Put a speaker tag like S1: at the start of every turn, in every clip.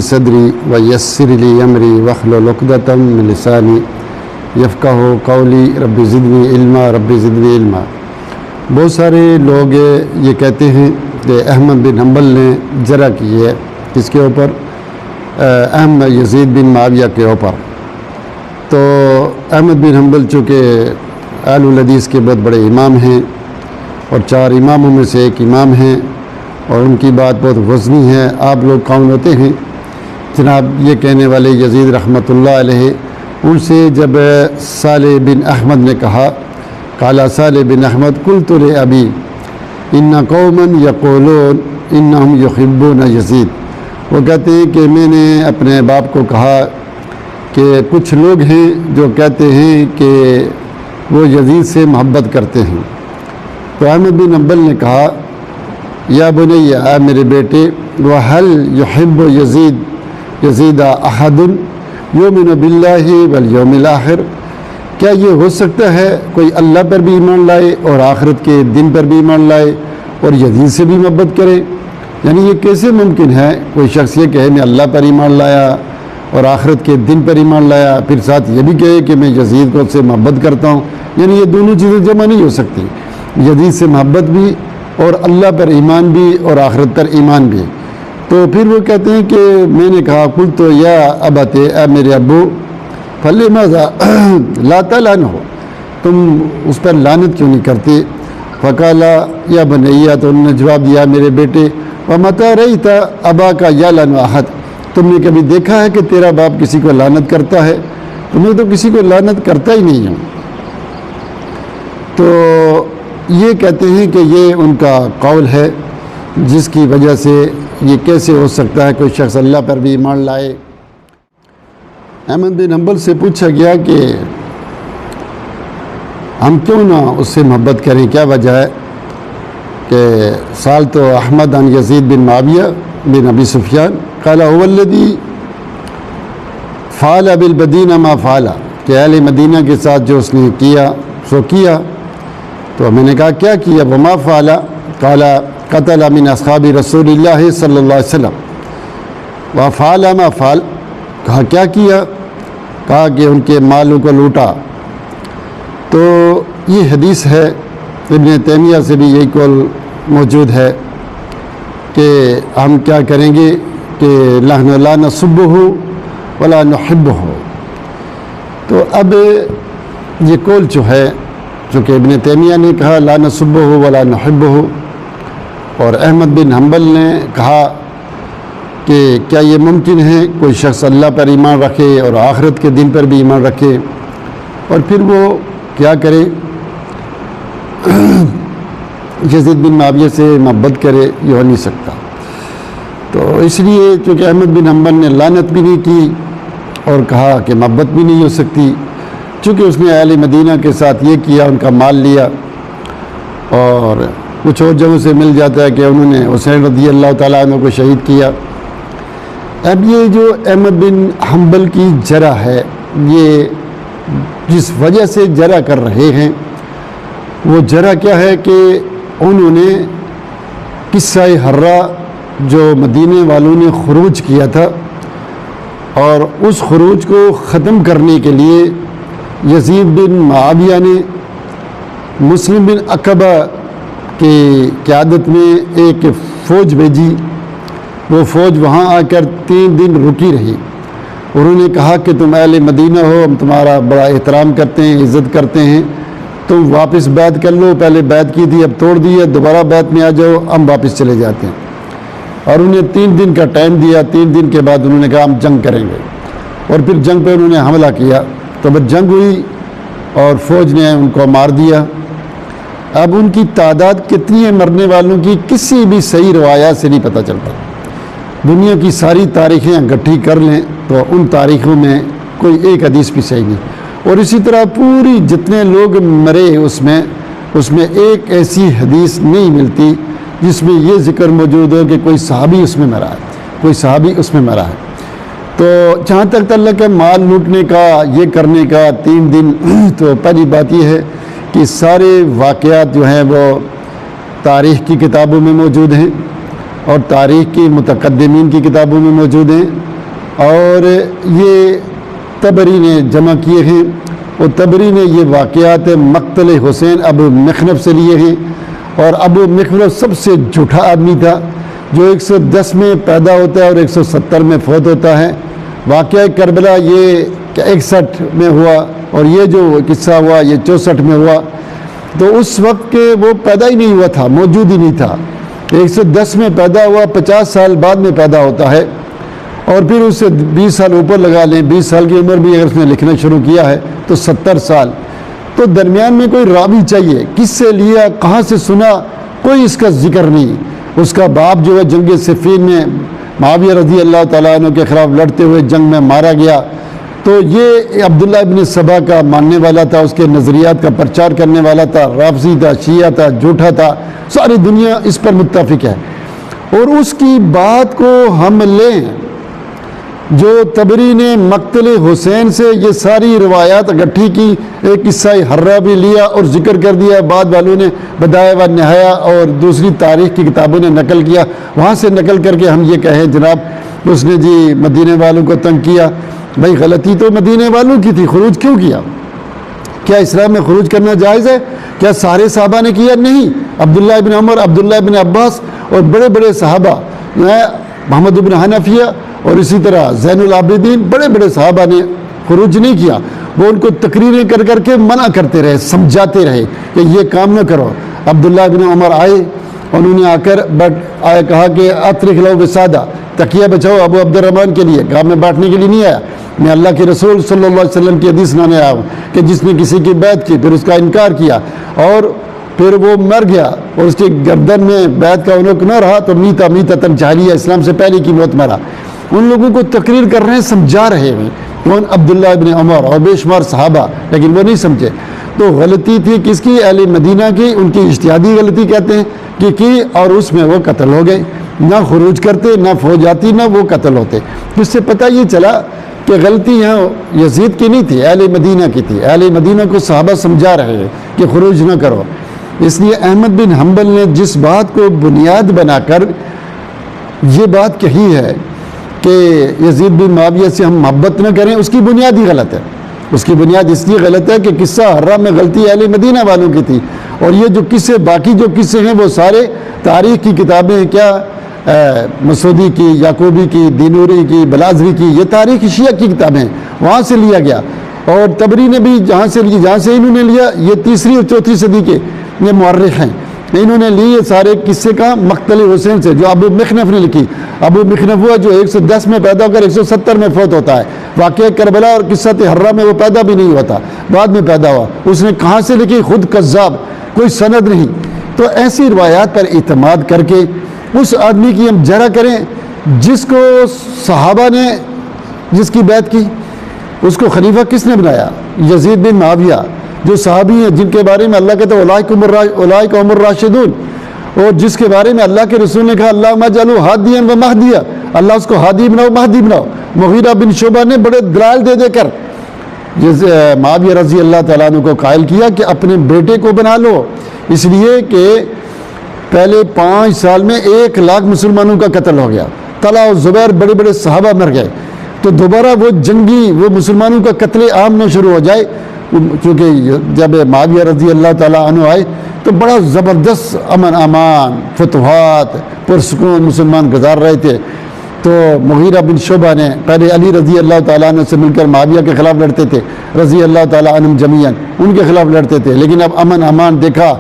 S1: صدری ویسر لی امری واحلل عقدۃ من لسانی یفقہوا قولی رب زدنی علما رب زدنی علما۔ بہت سارے لوگ یہ کہتے ہیں کہ احمد بن حنبل نے جرح کی ہے، کس کے اوپر؟ احمد یزید بن معاویہ کے اوپر۔ تو احمد بن حنبل چونکہ اہل الحدیث کے بہت بڑے امام ہیں اور 4 اماموں میں سے ایک امام ہیں اور ان کی بات بہت وزنی ہے۔ آپ لوگ کون ہوتے ہیں جناب یہ کہنے والے یزید رحمۃ اللہ علیہ؟ ان سے جب صالح بن احمد نے کہا، قال صالح بن احمد قلت لأبی ان قوما یقولون انہم یحبون یزید، وہ کہتے ہیں کہ میں نے اپنے باپ کو کہا کہ کچھ لوگ ہیں جو کہتے ہیں کہ وہ یزید سے محبت کرتے ہیں۔ تو احمد بن حنبل نے کہا، یا بنی، اے میرے بیٹے، وَهَلْ يُحِبُّ یزید احد یؤمن باللہ والیوم الآخر، کیا یہ ہو سکتا ہے کوئی اللہ پر بھی ایمان لائے اور آخرت کے دن پر بھی ایمان لائے اور یزید سے بھی محبت کرے؟ یعنی یہ کیسے ممکن ہے کوئی شخص یہ کہے میں اللہ پر ایمان لایا اور آخرت کے دن پر ایمان لایا، پھر ساتھ یہ بھی کہے کہ میں یزید کو سے محبت کرتا ہوں؟ یعنی یہ دونوں چیزیں جمع نہیں ہو سکتی، یزید سے محبت بھی اور اللہ پر ایمان بھی اور آخرت پر ایمان بھی۔ تو پھر وہ کہتے ہیں کہ میں نے کہا قلت تو یا ابت، اے میرے ابو، فلماذا لا تلعنہ، تم اس پر لعنت کیوں نہیں کرتے؟ فقال یا بنیہ، تو انہوں نے جواب دیا، میرے بیٹے، ومتی رأیت اباک یلعن احد، تم نے کبھی دیکھا ہے کہ تیرا باپ کسی کو لعنت کرتا ہے؟ تو میں تو کسی کو لعنت کرتا ہی نہیں ہوں۔ تو یہ کہتے ہیں کہ یہ ان کا قول ہے جس کی وجہ سے یہ کیسے ہو سکتا ہے کوئی شخص اللہ پر بھی ایمان لائے۔ احمد بن حنبل سے پوچھا گیا کہ ہم کیوں نہ اس سے محبت کریں، کیا وجہ ہے؟ کہ سال تو احمد عن یزید بن معاویہ بن ابی سفیان قال هو الذی فعل بالمدینہ ما فعل، کہ اہل مدینہ کے ساتھ جو اس نے کیا سو کیا۔ تو میں نے کہا کیا کیا؟ وما فعل؟ قال قتل من اصحاب رسول اللہ صلی اللہ علیہ وسلم وفعل ما فعل، کہا کیا کیا؟ کہا کہ ان کے مالوں کو لوٹا۔ تو یہ حدیث ہے، ابن تیمیہ سے بھی یہی قول موجود ہے کہ ہم کیا کریں گے کہ لا نسبہ ولا نحبہ۔ تو اب یہ قول جو ہے، چونکہ ابن تیمیہ نے کہا لا نسبہ ولا نحبہ اور احمد بن حنبل نے کہا کہ کیا یہ ممکن ہے کوئی شخص اللہ پر ایمان رکھے اور آخرت کے دن پر بھی ایمان رکھے اور پھر وہ کیا کرے، یزید بن معاویہ سے محبت کرے؟ یہ ہو نہیں سکتا۔ تو اس لیے چونکہ احمد بن حنبل نے لعنت بھی نہیں کی اور کہا کہ محبت بھی نہیں ہو سکتی، چونکہ اس نے اہل مدینہ کے ساتھ یہ کیا، ان کا مال لیا، اور کچھ اور جگہوں سے مل جاتا ہے کہ انہوں نے حسین رضی اللہ تعالیٰ عنہ کو شہید کیا۔ اب یہ جو احمد بن حنبل کی جرح ہے، یہ جس وجہ سے جرح کر رہے ہیں وہ جرح کیا ہے کہ انہوں نے قصہ حرہ جو مدینے والوں نے خروج کیا تھا اور اس خروج کو ختم کرنے کے لیے یزید بن معاویہ نے مسلم بن عقبہ کی قیادت میں ایک فوج بھیجی۔ وہ فوج وہاں آ کر 3 دن رکی رہی۔ انہوں نے کہا کہ تم اہل مدینہ ہو، ہم تمہارا بڑا احترام کرتے ہیں، عزت کرتے ہیں، تم واپس بیعت کر لو، پہلے بیعت کی تھی اب توڑ دی ہے، دوبارہ بیعت میں آ جاؤ، ہم واپس چلے جاتے ہیں۔ اور انہیں 3 دن کا ٹائم دیا۔ 3 دن کے بعد انہوں نے کہا ہم جنگ کریں گے، اور پھر جنگ پہ انہوں نے حملہ کیا۔ تو بس جنگ ہوئی اور فوج نے ان کو مار دیا۔ اب ان کی تعداد کتنی ہے مرنے والوں کی کسی بھی صحیح روایات سے نہیں پتہ چلتا۔ دنیا کی ساری تاریخیں اکٹھی کر لیں تو ان تاریخوں میں کوئی ایک حدیث بھی صحیح نہیں، اور اسی طرح پوری جتنے لوگ مرے اس میں ایک ایسی حدیث نہیں ملتی جس میں یہ ذکر موجود ہو کہ کوئی صحابی اس میں مرا ہے، کوئی صحابی اس میں مرا ہے۔ تو جہاں تک تعلق ہے مال لوٹنے کا، یہ کرنے کا 3 دن، تو پہلی بات یہ ہے کہ سارے واقعات جو ہیں وہ تاریخ کی کتابوں میں موجود ہیں اور تاریخ کی متقدمین کی کتابوں میں موجود ہیں، اور یہ تبری نے جمع کیے ہیں، اور تبری نے یہ واقعات مقتل حسین ابو مخنف سے لیے ہیں، اور ابو مخنف سب سے جھوٹا آدمی تھا جو 110 میں پیدا ہوتا ہے اور 170 میں فوت ہوتا ہے۔ واقعہ کربلا یہ 61 میں ہوا، اور یہ جو قصہ ہوا یہ 64 میں ہوا، تو اس وقت کے وہ پیدا ہی نہیں ہوا تھا، موجود ہی نہیں تھا۔ 110 میں پیدا ہوا، 50 سال بعد میں پیدا ہوتا ہے، اور پھر اس سے 20 سال اوپر لگا لیں، 20 سال کی عمر بھی اگر اس نے لکھنا شروع کیا ہے تو 70 سال، تو درمیان میں کوئی راوی چاہیے، کس سے لیا، کہاں سے سنا، کوئی اس کا ذکر نہیں۔ اس کا باپ جو ہے جنگ صفین میں معاویہ رضی اللہ تعالیٰ عنہ کے خلاف لڑتے ہوئے جنگ میں مارا گیا، تو یہ عبداللہ ابن سبا کا ماننے والا تھا، اس کے نظریات کا پرچار کرنے والا تھا، رافضی تھا، شیعہ تھا، جھوٹا تھا، ساری دنیا اس پر متفق ہے۔ اور اس کی بات کو ہم لیں جو تبری نے مقتل حسین سے یہ ساری روایات اکٹھی کی، ایک قصہ حرہ بھی لیا اور ذکر کر دیا، بعد والوں نے بدایہ و نہایہ اور دوسری تاریخ کی کتابوں نے نقل کیا، وہاں سے نقل کر کے ہم یہ کہیں جناب اس نے جی مدینے والوں کو تنگ کیا۔ بھائی غلطی تو مدینے والوں کی تھی، خروج کیوں کیا؟ کیا اسلام میں خروج کرنا جائز ہے؟ کیا سارے صحابہ نے کیا؟ نہیں۔ عبداللہ ابن عمر، عبداللہ ابن عباس اور بڑے بڑے صحابہ، محمد ابن حنفیہ اور اسی طرح زین العابدین، بڑے بڑے صحابہ نے خروج نہیں کیا، وہ ان کو تقریریں کر کر کے منع کرتے رہے، سمجھاتے رہے کہ یہ کام نہ کرو۔ عبداللہ ابن عمر آئے، انہوں نے آ کر کہا کہ اطرق لو وسادہ، تکیہ بچاؤ ابو عبد الرحمن کے لیے، کہا میں بیٹھنے کے لیے نہیں آیا، میں اللہ کے رسول صلی اللہ علیہ وسلم کی حدیث سنانے آیا ہوں کہ جس نے کسی کی بیعت کی پھر اس کا انکار کیا اور پھر وہ مر گیا اور اس کی گردن میں بیعت کا عنق نہ رہا تو میتا میتۃ جاہلیہ، اسلام سے پہلے کی موت مرا۔ ان لوگوں کو تقریر کر رہے ہیں، سمجھا رہے ہیں، کون؟ عبداللہ ابن عمر اور بے شمار صحابہ، لیکن وہ نہیں سمجھے۔ تو غلطی تھی کس کی؟ اہل مدینہ کی، ان کی اجتہادی غلطی کہتے ہیں کہ کی، اور اس میں وہ قتل ہو گئے، نہ خروج کرتے، نہ فوج آتی، نہ وہ قتل ہوتے۔ اس سے پتہ یہ چلا کہ غلطی یہاں یزید کی نہیں تھی، اہل مدینہ کی تھی۔ اہل مدینہ کو صحابہ سمجھا رہے ہیں کہ خروج نہ کرو۔ اس لیے احمد بن حنبل نے جس بات کو بنیاد بنا کر یہ بات کہی ہے کہ یزید بن معاویہ سے ہم محبت نہ کریں، اس کی بنیاد ہی غلط ہے۔ اس کی بنیاد اس لیے غلط ہے کہ قصہ حرہ میں غلطی اہل مدینہ والوں کی تھی، اور یہ جو قصے باقی جو قصے ہیں وہ سارے تاریخ کی کتابیں ہیں، کیا مسعودی کی، یعقوبی کی، دینوری کی، بلازری کی، یہ تاریخ شیعہ کی کتابیں ہیں، وہاں سے لیا گیا۔ اور تبری نے بھی جہاں سے انہوں نے لیا، یہ 3ری اور 4تھی صدی کے یہ مورخ ہیں، انہوں نے لی یہ سارے قصے کا مقتل حسین سے جو ابو مخنف نے لکھی۔ ابو مخنف ہوا جو 110 میں پیدا ہو کر 170 میں فوت ہوتا ہے۔ واقعہ کربلا اور قصہ حرہ میں وہ پیدا بھی نہیں ہوتا، بعد میں پیدا ہوا۔ اس نے کہاں سے لکھی؟ خود کذاب، کوئی سند نہیں۔ تو ایسی روایات پر اعتماد کر کے اس آدمی کی ہم جرح کریں جس کو صحابہ نے جس کی بیعت کی، اس کو خلیفہ کس نے بنایا؟ یزید بن معاویہ، جو صحابی ہیں جن کے بارے میں اللہ کہتا ہے اولئک هم الراشدون، اور جس کے بارے میں اللہ کے رسول نے کہا اللہم اجعلہ ہادیا و مہدیا، اللہ اس کو ہادی بناؤ، مہدی بناؤ۔ مغیرہ بن شعبہ نے بڑے دلائل دے کر معاویہ رضی اللہ تعالیٰ عنہ کو قائل کیا کہ اپنے بیٹے کو بنا لو، اس لیے کہ پہلے 5 سال میں 1 لاکھ مسلمانوں کا قتل ہو گیا، طلحہ و زبیر بڑے بڑے صحابہ مر گئے، تو دوبارہ وہ جنگی وہ مسلمانوں کا قتل عام نہ شروع ہو جائے۔ کیونکہ جب معاویہ رضی اللہ تعالیٰ عنہ آئے تو بڑا زبردست امن امان، فتوحات، پرسکون مسلمان گزار رہے تھے، تو مغیرہ بن شعبہ نے پہلے علی رضی اللہ تعالیٰ عنہ سے مل کر معاویہ کے خلاف لڑتے تھے، رضی اللہ تعالیٰ عنہم جمیعاً ان کے خلاف لڑتے تھے، لیکن اب امن امان دیکھا،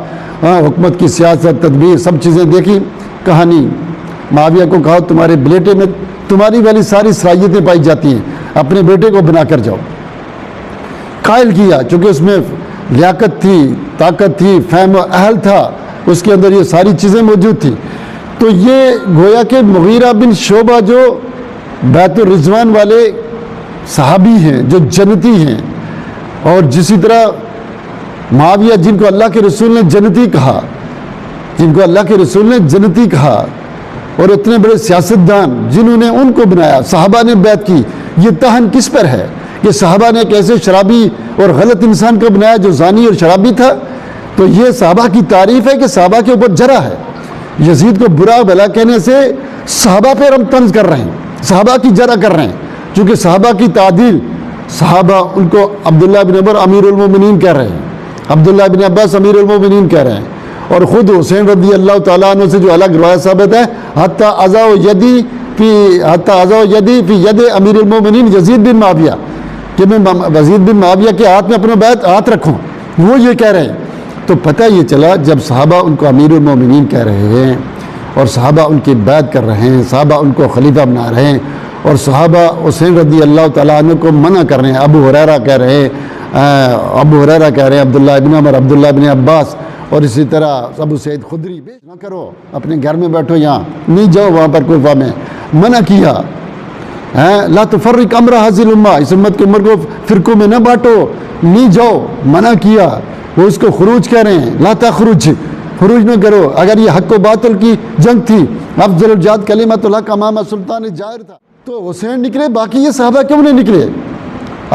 S1: حکومت کی سیاست، تدبیر، سب چیزیں دیکھی، کہانی معاویہ کو کہا تمہارے بیٹے میں تمہاری والی ساری صلاحیتیں پائی جاتی ہیں، اپنے بیٹے کو بنا کر جاؤ۔ قائل کیا، چونکہ اس میں لیاقت تھی، طاقت تھی، فہم و اہل تھا، اس کے اندر یہ ساری چیزیں موجود تھیں۔ تو یہ گویا کہ مغیرہ بن شعبہ جو بیت الرضوان والے صحابی ہیں، جو جنتی ہیں، اور جسی طرح معاویہ جن کو اللہ کے رسول نے جنتی کہا، جن کو اللہ کے رسول نے جنتی کہا، اور اتنے بڑے سیاستدان جنہوں نے ان کو بنایا، صحابہ نے بیعت کی، یہ تہن کس پر ہے کہ صحابہ نے ایک ایسے شرابی اور غلط انسان کو بنایا جو زانی اور شرابی تھا؟ تو یہ صحابہ کی تعریف ہے کہ صحابہ کے اوپر جرح ہے۔ یزید کو برا بھلا کہنے سے صحابہ پہ ہم طنز کر رہے ہیں، صحابہ کی جرح کر رہے ہیں، چونکہ صحابہ کی تعدیل، صحابہ ان کو عبداللہ بن عمر امیر المومنین کہہ رہے ہیں، عبداللہ بن عباس امیر المومنین کہہ رہے ہیں، اور خود حسین رضی اللہ تعالیٰ عنہ سے جو الگ روایت ثابت ہے، حتیٰ اضع یدی فی ید امیر المومنین یزید بن معاویہ، کہ میں یزید بن معاویہ کے ہاتھ میں اپنا بیعت ہاتھ رکھوں، وہ یہ کہہ رہے ہیں۔ تو پتہ یہ چلا جب صحابہ ان کو امیر المومنین کہہ رہے ہیں اور صحابہ ان کی بیعت کر رہے ہیں، صحابہ ان کو خلیفہ بنا رہے ہیں، اور صحابہ حسین رضی اللہ تعالیٰ عنہ کو منع کر رہے ہیں، ابو ہریرہ کہہ رہے ہیں، عبداللہ بن عمر، عبداللہ بن عباس، اور اسی طرح ابو سعید خدری، نہ کرو، اپنے گھر میں بیٹھو، یہاں نہیں جاؤ وہاں پر کوفہ میں، منع کیا، لا تفرق امر هذه الامہ، اس امت کی عمر کو فرقوں میں نہ بانٹو، نہیں جاؤ، منع کیا۔ وہ اس کو خروج کہہ رہے ہیں، لا تخرج، خروج نہ کرو۔ اگر یہ حق و باطل کی جنگ تھی، افضل الجہاد کلمۃ الحق امام سلطان جائر تھا، تو حسین نکلے، باقی یہ صحابہ کیوں نہیں نکلے؟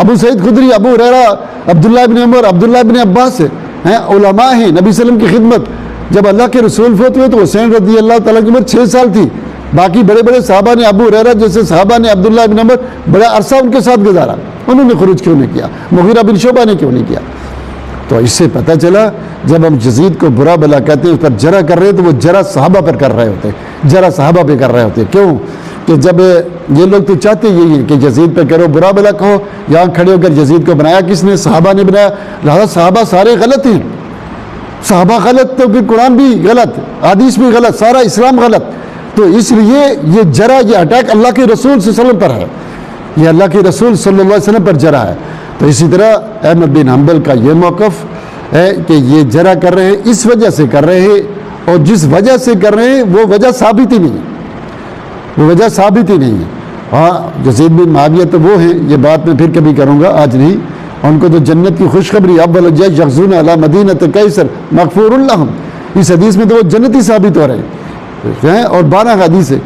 S1: ابو سعید خدری، ابو ہریرہ، عبداللہ بن عمر، عبداللہ بن عباس ہیں، علماء ہیں، نبی صلی اللہ علیہ وسلم کی خدمت۔ جب اللہ کے رسول فوت ہوئے تو حسین رضی اللہ تعالیٰ کی عمر 6 سال تھی، باقی بڑے بڑے صحابہ نے، ابو ہریرہ جیسے صحابہ نے، عبداللہ بن عمر، بڑا عرصہ ان کے ساتھ گزارا، انہوں نے خروج کیوں نہیں کیا؟ مغیرہ بن شعبہ نے کیوں نہیں کیا؟ تو اس سے پتہ چلا جب ہم یزید کو برا بلا کہتے ہیں، اس پر جرح کر رہے ہیں، تو وہ جرح صحابہ پر کر رہے ہوتے ہیں، جرح صحابہ پہ کر رہے ہوتے ہیں۔ کیوں کہ جب یہ لوگ تو چاہتے یہی کہ یزید پہ کرو، برا بلا کہو، یہاں کھڑے ہو کر یزید کو بنایا کس نے؟ صحابہ نے بنایا، لہذا صحابہ سارے غلط ہیں، صحابہ غلط تو پھر قرآن بھی غلط، حدیث بھی غلط، سارا اسلام غلط۔ تو اس لیے یہ جرح، یہ اٹیک اللہ کے رسول صلی اللہ علیہ وسلم پر ہے، یہ اللہ کے رسول صلی اللہ علیہ وسلم پر جرح ہے۔ تو اسی طرح احمد بن حنبل کا یہ موقف ہے کہ یہ جرح کر رہے ہیں، اس وجہ سے کر رہے ہیں، اور جس وجہ سے کر رہے ہیں وہ وجہ ثابت ہی نہیں ہے، وہ وجہ ثابت ہی نہیں ہے۔ ہاں یزید بن معاویہ تو وہ ہیں، یہ بات میں پھر کبھی کروں گا، آج نہیں، ان کو تو جنت کی خوشخبری، اول الجیش یغزون علی مدینۃ قیصر مغفور لہم، اس حدیث میں تو وہ جنتی ثابت ہو رہے ہیں، اور 12 حدیث ہے،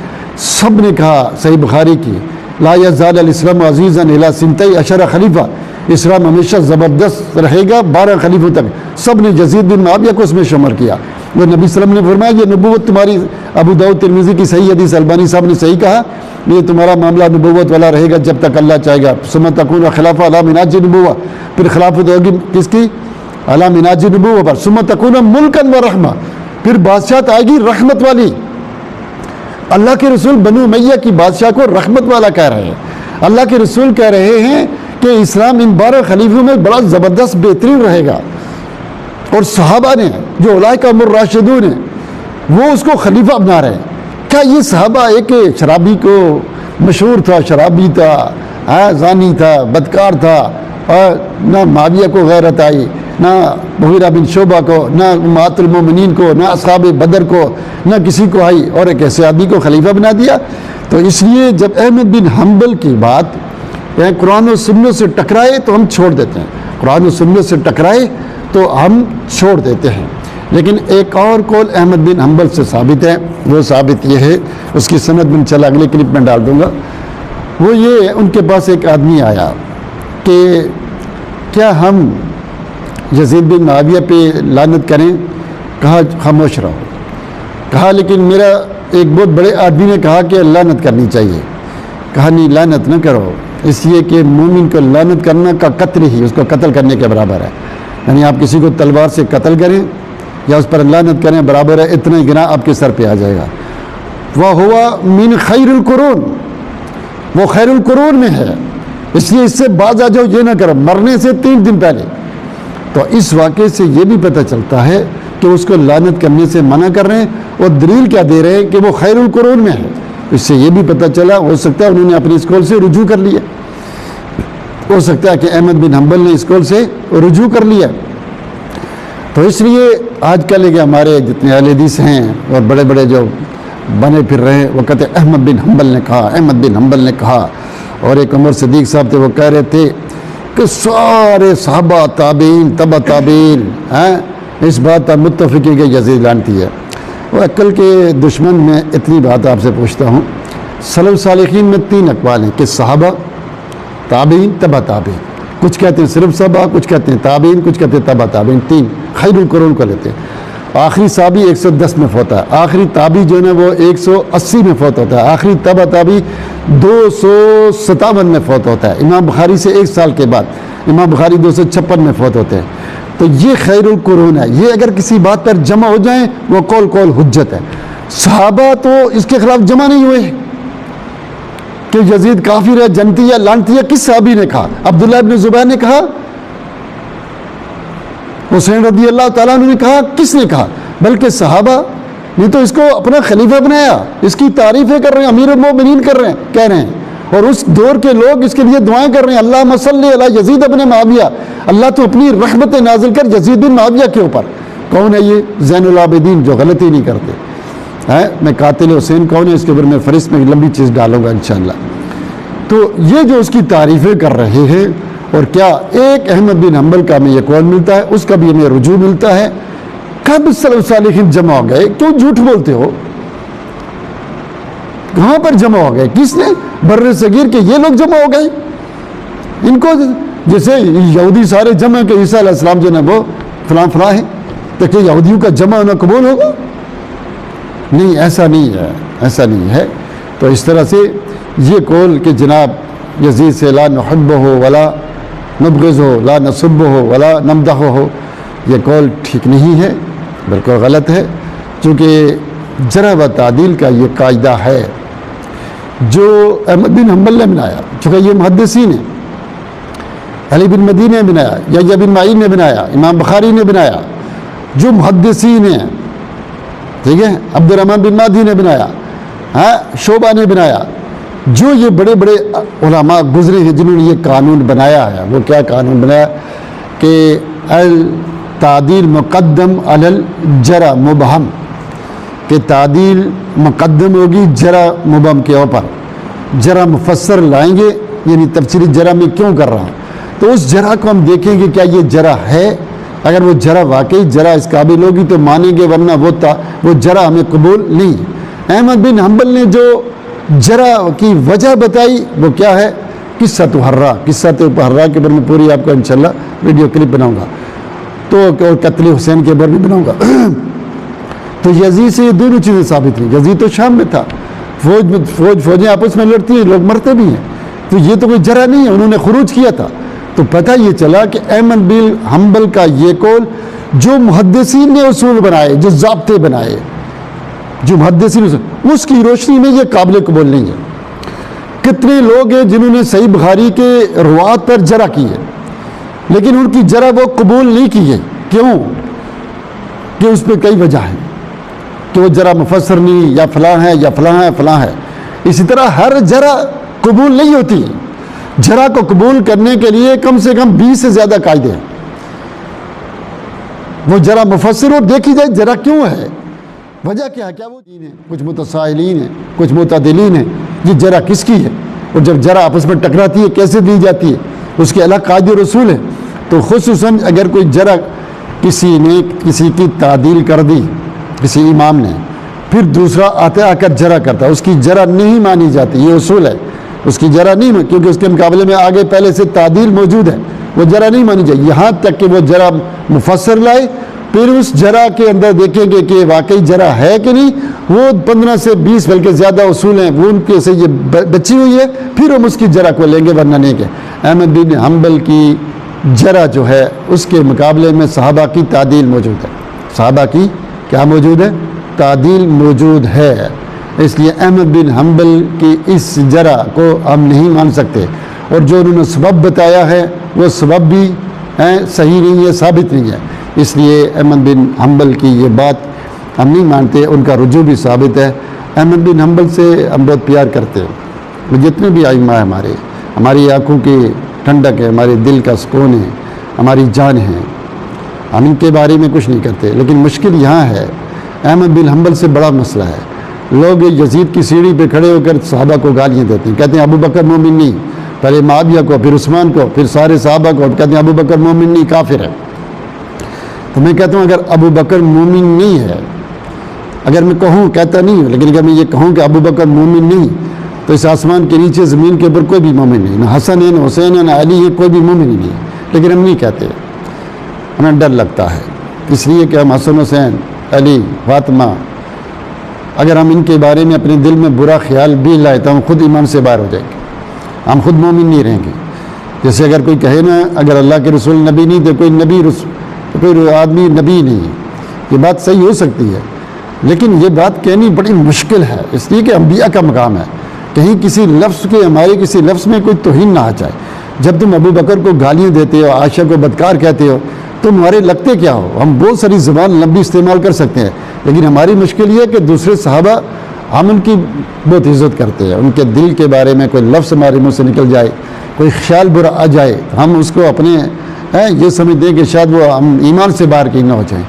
S1: سب نے کہا، صحیح بخاری کی، لا یزال الاسلام عزیزا الی 12 خلیفہ، اسلام ہمیشہ زبردست رہے گا 12 خلیفوں تک۔ سب نے یزید بن معاویہ کو اس میں شمار کیا۔ وہ نبی صلی اللہ علیہ وسلم نے فرمایا یہ نبوت تمہاری، ابو داؤد ترمذی کی صحیح حدیث، البانی صاحب نے صحیح کہا، یہ تمہارا معاملہ نبوت والا رہے گا جب تک اللہ چاہے گا۔ ثم تکون خلافہ علی منہاج نبوہ، پھر خلافت ہوگی کس کی؟ علی منہاج نبوہ پر۔ ثم تکون ملکا و رحمہ، پھر بادشاہت آئے گی رحمت والی۔ اللہ کے رسول بنو امیہ کی بادشاہ کو رحمت والا کہہ رہے ہیں، اللہ کے رسول کہہ رہے ہیں کہ اسلام ان 12 خلیفوں میں بڑا زبردست بہترین رہے گا، اور صحابہ نے جو اولئک هم الراشدون ہیں وہ اس کو خلیفہ بنا رہے ہیں۔ کیا یہ صحابہ ایک شرابی کو مشہور تھا، شرابی تھا، زانی تھا، بدکار تھا، اور نہ معاویہ کو غیرت آئی، نہ مغیرہ بن شعبہ کو، نہ امہات المومنین کو، نہ اصحاب بدر کو، نہ کسی کو آئی، اور ایک ایسے آدمی کو خلیفہ بنا دیا؟ تو اس لیے جب احمد بن حنبل کی بات قرآن و سنت سے ٹکرائے تو ہم چھوڑ دیتے ہیں، قرآن و سنت سے ٹکرائے تو ہم چھوڑ دیتے ہیں۔ لیکن ایک اور قول احمد بن حنبل سے ثابت ہے، وہ ثابت یہ ہے، اس کی سند میں چلا اگلے کلپ میں ڈال دوں گا، وہ یہ ان کے پاس ایک آدمی آیا کہ کیا ہم یزید بن معاویہ پہ لعنت کریں؟ کہا خاموش رہو، کہا لیکن میرا ایک بہت بڑے آدمی نے کہا کہ لعنت کرنی چاہیے، کہا نہیں لعنت نہ کرو، اس لیے کہ مومن کو لعنت کرنا کا قتل ہی اس کو قتل کرنے کے برابر ہے، یعنی آپ کسی کو تلوار سے قتل کریں یا اس پر لعنت کریں برابر ہے، اتنا ہی گناہ آپ کے سر پہ آ جائے گا۔ وَهُوَ مِنْ خَيْرِ الْقُرُونِ، وہ خیر القرون میں ہے، اس لیے اس سے باز آ جاؤ، یہ نہ کرو، مرنے سے 3 دن پہلے۔ تو اس واقعے سے یہ بھی پتہ چلتا ہے کہ اس کو لعنت کرنے سے منع کر رہے ہیں، اور دلیل کیا دے رہے ہیں کہ وہ خیر القرون میں ہے۔ اس سے یہ بھی پتہ چلا، ہو سکتا ہے انہوں نے اپنی اس قول سے رجوع کر لیا، ہو سکتا ہے کہ احمد بن حنبل نے اس قول سے رجوع کر لیا۔ تو اس لیے آج کل کہ ہمارے جتنے اہل حدیث ہیں اور بڑے بڑے جو بنے پھر رہے ہیں، وہ کہتے ہیں احمد بن حنبل نے کہا، احمد بن حنبل نے کہا، اور ایک عمر صدیق صاحب تھے، وہ کہہ رہے تھے کہ سارے صحابہ، تابعین، تبع تابعین اس بات پر متفق ہے کہ یزید لعنتی ہے۔ وہ عقل کے دشمن میں اتنی بات آپ سے پوچھتا ہوں، سلف صالحین میں 3 اقوال ہیں کہ صحابہ، تابعین، تبع تابعین، کچھ کہتے ہیں صرف صحابہ، کچھ کہتے ہیں تابعین، کچھ کہتے ہیں تبع تابعین، 3 خیر القرون کو لیتے ہیں۔ آخری صحابی 110 میں فوت ہے، آخری تابعی جو ہے نا وہ 180 میں فوت ہوتا ہے، آخری تبع تابعی 257 میں فوت ہوتا ہے، امام بخاری سے 1 سال کے بعد امام بخاری 256 میں فوت ہوتے ہیں۔ تو یہ خیر القرون ہے، یہ اگر کسی بات پر جمع ہو جائیں وہ قول حجت ہے۔ صحابہ تو اس کے خلاف جمع نہیں ہوئے کہ یزید کافر ہے، جنتی ہے، لعنتی ہے۔ کس صحابی نے کہا؟ عبداللہ ابن زبیر نے کہا، حسین رضی اللہ تعالیٰ عنہ نے کہا، کس نے کہا؟ بلکہ صحابہ نے تو اس کو اپنا خلیفہ بنایا، اس کی تعریفیں کر رہے ہیں، امیر المومنین کہہ رہے ہیں، اور اس دور کے لوگ اس کے لیے دعائیں کر رہے ہیں، اللہم صلی علی یزید ابن معاویہ، اللہ تو اپنی رحمت نازل کر یزید بن معاویہ کے اوپر۔ کون ہے یہ؟ زین العابدین، جو غلطی نہیں کرتے ہے۔ میں قاتل حسین کون ہے اس کے اوپر میں فہرست میں لمبی چیز ڈالوں گا انشاءاللہ۔ تو یہ جو اس کی تعریفیں کر رہے ہیں، اور کیا ایک احمد بن حنبل کا ہمیں یہ قول ملتا ہے، اس کا بھی ہمیں رجوع ملتا ہے۔ کب سلف صالحین جمع ہو گئے؟ کیوں جھوٹ بولتے ہو؟ کہاں پر جمع ہو گئے؟ کس نے؟ بر صغیر کے یہ لوگ جمع ہو گئے۔ ان کو جیسے یہودی سارے جمع کہ عیسیٰ علیہ السلام جو ہے وہ فلاں ہے، تو کہ یہودیوں کا جمع ہونا قبول ہوگا؟ نہیں، ایسا نہیں ہے، ایسا نہیں ہے۔ تو اس طرح سے یہ قول کہ جناب یزید سے لا نحبہ ولا نبغضہ لا نسبہ ولا نمدحہ ہو، یہ قول ٹھیک نہیں ہے، بالکل غلط ہے، چونکہ جرح و تعدیل کا یہ قاعدہ ہے جو احمد بن حنبل نے بنایا، چونکہ یہ محدثین ہیں، علی بن مدینی نے بنایا، یحییٰ بن معین نے بنایا، امام بخاری نے بنایا، جو محدثین ہیں، ٹھیک ہے، عبد الرحمن بن مہدی نے بنایا، شعبہ نے بنایا، جو یہ بڑے بڑے علماء گزرے ہیں جنہوں نے یہ قانون بنایا ہے۔ وہ کیا قانون بنایا کہ التعدیل مقدم علی الجرح مبہم، کہ تعدیل مقدم ہوگی جرح مبہم کے اوپر، جرح مفسر لائیں گے، یعنی تفسیر جرح میں کیوں کر رہا ہوں، تو اس جرح کو ہم دیکھیں گے کیا یہ جرح ہے، اگر وہ جرح واقعی جرح اس قابل ہوگی تو مانیں گے، ورنہ وہ جرح ہمیں قبول نہیں۔ احمد بن حنبل نے جو جرح کی وجہ بتائی وہ کیا ہے؟ قصہ حرہ، قصہ حرہ کے اوپر میں پوری آپ کو انشاءاللہ ویڈیو کلپ بناؤں گا، تو قتل حسین کے اوپر بھی بناؤں گا۔ تو یزید سے یہ دونوں چیزیں ثابت ہیں۔ یزید تو شام میں تھا، فوجیں آپس میں لڑتی ہیں، لوگ مرتے بھی ہیں، تو یہ تو کوئی جرح نہیں ہے، انہوں نے خروج کیا تھا۔ تو پتہ یہ چلا کہ احمد بن حنبل کا یہ قول جو محدثین نے اصول بنائے، جو ضابطے بنائے، جو محدثین اس کی روشنی میں یہ قابل قبول نہیں ہے۔ کتنے لوگ ہیں جنہوں نے صحیح بخاری کے روات پر جرح کی ہے، لیکن ان کی جرح وہ قبول نہیں کی ہے۔ کیوں؟ کہ اس پہ کئی وجہ ہیں، کہ وہ جرح مفسر نہیں، یا فلاں ہے، یا فلاں ہے، فلاں ہے۔ اسی طرح ہر جرح قبول نہیں ہوتی ہے۔ جرح کو قبول کرنے کے لیے کم سے کم 20 سے زیادہ قاعدے ہیں۔ وہ جرح مفسر اور دیکھی جائے جرح کیوں ہے، وجہ کیا ہے، کیا وہ دین ہے، کچھ متسائلین ہیں، کچھ معتدلین ہیں، یہ جرح کس کی ہے، اور جب جرح آپس میں ٹکراتی ہے کیسے دی جاتی ہے، اس کے الگ قاعدے و رسول ہیں۔ تو خصوصاً اگر کوئی جرح کسی نے کسی کی تعدیل کر دی، کسی امام نے، پھر دوسرا آ کر جرح کرتا ہے، اس کی جرح نہیں مانی جاتی، یہ اصول ہے، اس کی جرح نہیں، کیونکہ اس کے مقابلے میں آگے پہلے سے تعدیل موجود ہے، وہ جرح نہیں مانی جائے، یہاں تک کہ وہ جرح مفسر لائے، پھر اس جرح کے اندر دیکھیں گے کہ واقعی جرح ہے کہ نہیں، وہ 15 سے 20 بلکہ زیادہ اصول ہیں، وہ ان کے سے یہ بچی ہوئی ہے، پھر ہم اس کی جرح کو لیں گے، ورنہ نہیں کہ احمد بن حنبل کی جرح جو ہے اس کے مقابلے میں صحابہ کی تعدیل موجود ہے، صحابہ کی کیا موجود ہے؟ تعدیل موجود ہے۔ اس لیے احمد بن حنبل کی اس جرح کو ہم نہیں مان سکتے، اور جو انہوں نے سبب بتایا ہے وہ سبب بھی صحیح نہیں ہے، ثابت نہیں ہے۔ اس لیے احمد بن حنبل کی یہ بات ہم نہیں مانتے، ان کا رجوع بھی ثابت ہے۔ احمد بن حنبل سے ہم بہت پیار کرتے ہیں، وہ جتنے بھی ائمہ ہیں ہماری آنکھوں کی ٹھنڈک ہے، ہمارے دل کا سکون ہے، ہماری جان ہے، ہم ان کے بارے میں کچھ نہیں کرتے۔ لیکن مشکل یہاں ہے، احمد بن حنبل سے بڑا مسئلہ ہے، لوگ یزید کی سیڑھی پہ کھڑے ہو کر صحابہ کو گالیاں دیتے ہیں، کہتے ہیں ابو بکر مومن نہیں، پہلے معاویہ کو، پھر عثمان کو، پھر سارے صحابہ کو، کہتے ہیں ابو بکر مومن نہیں، کافر ہے۔ تو میں کہتا ہوں اگر ابو بکر مومن نہیں ہے، اگر میں کہوں، کہتا نہیں ہوں، لیکن اگر میں یہ کہوں کہ ابو بکر مومن نہیں، تو اس آسمان کے نیچے زمین کے اوپر کوئی بھی مومن نہیں، نہ حسن ہے، نہ حسین ہے، نہ علی ہے، کوئی بھی مومن ہی نہیں ہے۔ لیکن ہم نہیں کہتے، ہمیں ڈر لگتا ہے، اس لیے کہ ہم حسن حسین علی، فاطمہ، اگر ہم ان کے بارے میں اپنے دل میں برا خیال بھی لائے تو ہم خود ایمان سے باہر ہو جائیں گے، ہم خود مومن نہیں رہیں گے۔ جیسے اگر کوئی کہے نا اگر اللہ کے رسول نبی نہیں تو کوئی آدمی نبی نہیں ہے، یہ بات صحیح ہو سکتی ہے، لیکن یہ بات کہنی بڑی مشکل ہے، اس لیے کہ انبیاء کا مقام ہے، کہیں کسی لفظ کے ہمارے کسی لفظ میں کوئی توہین نہ آ جائے۔ جب تم ابو بکر کو گالیاں دیتے ہو، عائشہ کو بدکار کہتے ہو، تم ہمارے لگتے کیا ہو؟ ہم بہت ساری زبان لمبی استعمال کر سکتے ہیں، لیکن ہماری مشکل یہ ہے کہ دوسرے صحابہ ہم ان کی بہت عزت کرتے ہیں، ان کے دل کے بارے میں کوئی لفظ ہمارے منہ سے نکل جائے، کوئی خیال برا آ جائے، ہم اس کو اپنے یہ سمجھتے ہیں کہ شاید وہ ہم ایمان سے باہر کی نہ ہو جائیں۔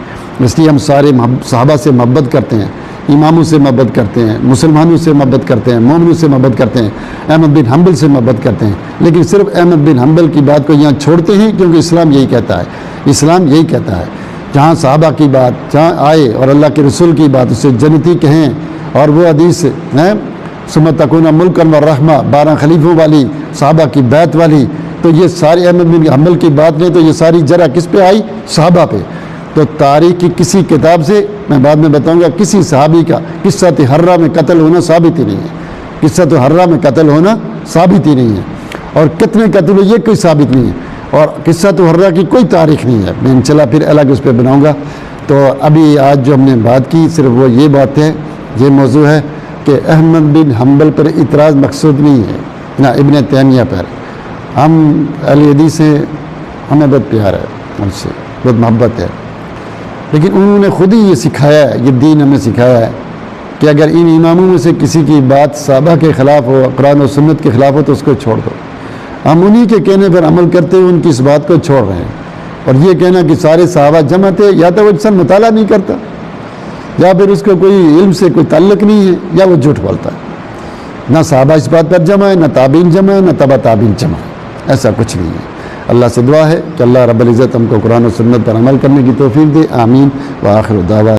S1: اس لیے ہم سارے صحابہ سے محبت کرتے ہیں، اماموں سے محبت کرتے ہیں، مسلمانوں سے محبت کرتے ہیں، مومنوں سے محبت کرتے ہیں، احمد بن حنبل سے محبت کرتے ہیں، لیکن صرف احمد بن حنبل کی بات کو یہاں چھوڑتے ہیں کیونکہ اسلام یہی کہتا ہے، اسلام یہی کہتا ہے جہاں صحابہ کی بات جہاں آئے اور اللہ کے رسول کی بات اسے جنتی کہیں، اور وہ حدیث ہے ثم تکون ملکا والرحمہ 12 خلیفوں والی، صحابہ کی بیعت والی، تو یہ ساری احمد بن حنبل کی بات نہیں، تو یہ ساری جرح کس پہ آئی؟ صحابہ پہ۔ تو تاریخ کی کسی کتاب سے میں بعد میں بتاؤں گا کسی صحابی کا قصۃ حرہ میں قتل ہونا ثابت ہی نہیں ہے، قصۃ حرہ میں قتل ہونا ثابت ہی نہیں ہے، اور کتنے قتل ہوئے یہ کوئی ثابت نہیں ہے، اور قصۃ حرہ کی کوئی تاریخ نہیں ہے، میں انشاءاللہ پھر الگ اس پہ بناؤں گا۔ تو ابھی آج جو ہم نے بات کی صرف وہ یہ بات ہے، یہ موضوع ہے کہ احمد بن حنبل پر اعتراض مقصود نہیں ہے، نہ ابن تیمیہ پر۔ ہم اہل حدیث سے ہمیں بہت پیار ہے، ان سے بہت محبت ہے، لیکن انہوں نے خود ہی یہ سکھایا ہے، یہ دین ہمیں سکھایا ہے کہ اگر ان اماموں میں سے کسی کی بات صحابہ کے خلاف ہو، قرآن و سنت کے خلاف ہو تو اس کو چھوڑ دو۔ ہم انہی کے کہنے پر عمل کرتے ہوئے ان کی اس بات کو چھوڑ رہے ہیں، اور یہ کہنا کہ سارے صحابہ جمع تھے، یا تو وہ انسان مطالعہ نہیں کرتا، یا پھر اس کو کوئی علم سے کوئی تعلق نہیں ہے، یا وہ جھوٹ بولتا ہے۔ نہ صحابہ اس بات پر جمع ہے، نہ تابعین جمع ہے، نہ تبع تابعین جمع ہے، ایسا کچھ نہیں ہے۔ اللہ سے دعا ہے کہ اللہ رب العزت ہم کو قرآن و سنت پر عمل کرنے کی توفیق دے، آمین۔ وآخر دعوانا